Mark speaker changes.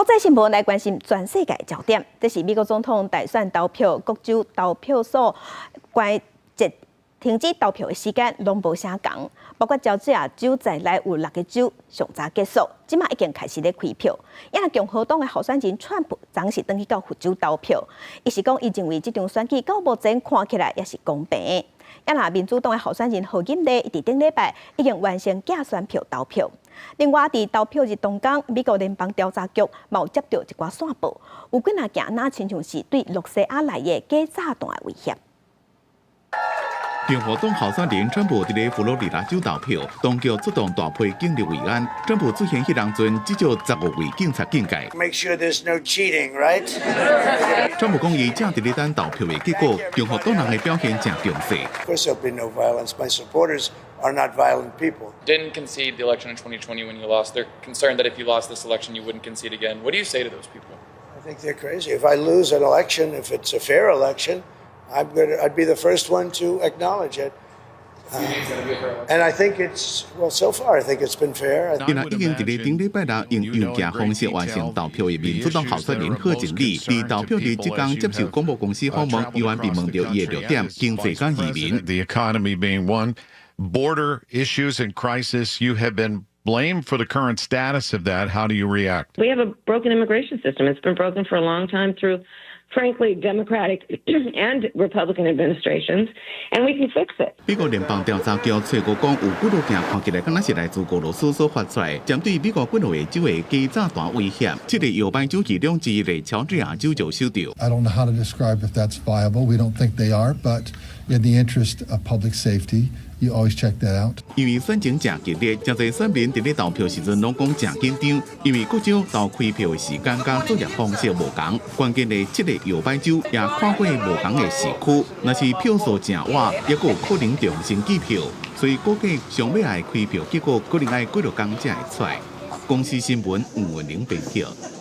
Speaker 1: 在新闻来关心全世界焦点，这是美国总统大选投票，各州投票所关节停止投票的时间拢无相同，包括乔治亚州在内有6个州上早结束，即马已经开始咧开票。因为共和党的候选人川普当时登去到佛州投票，伊是讲伊认为这场选举到目前看起来也是公平的。也那民主党的候选人何锦丽，伊伫顶礼拜已经完成假选票投票。另外，伫投票日当天，美国联邦调查局嘛有接到一寡线报，有几若件那亲像是对洛西亚内的假炸弹的威胁。
Speaker 2: 共和党候选人川普伫咧佛罗里达州投票，当局出动大批警力维安。川普出现迄人阵，至少15位警察警戒。
Speaker 3: Make sure there's no cheating, right?
Speaker 2: 川普讲伊正伫咧等投票的结果，共和党人的表现正强势。
Speaker 3: Of course, there'll be no violence. My supporters are not violent people.
Speaker 4: Didn't concede the election in 2020 when you lost. They're concerned that if you lost this election, you wouldn't concede again. What do you say to those people?
Speaker 3: I think they're crazy. If I lose an election, if it's a fair election, I'd be the first one to acknowledge it. And I think so far, I think it's been fair.
Speaker 2: 因为已经伫咧顶礼拜六用邮件方式完成投票的民主党候选人贺锦丽，伫投票日即天接受广播公司访问，伊完被问到伊的弱点，经济甲移民。
Speaker 5: The economy being one, border issues and crisis. You have been blamed for the current status of that. How do you react?
Speaker 6: We have a broken immigration system. It's been broken for a long time through, frankly, Democratic and Republican administrations, and we can fix it.
Speaker 2: 美国联邦调查局找过讲，有几多件看起来敢若是来自俄罗斯所发出来，针对美国几多个州的假炸弹威胁。这个摇摆州其中之一的乔治亚州就收到。
Speaker 7: I don't know how to describe if that's viable. We don't think they are, but in the interest of public safety, you always check that out.
Speaker 2: 因为选情正激烈，真侪选民伫咧投票时阵拢讲正紧张，因为各州投开票的时间甲作业方式无同，关键的这个摇摆州也看过无同的市区，若是票数正晚，也有可能重新计票，所以估计上尾来开票结果可能要几多天才会出来。公司新闻吴文玲报道。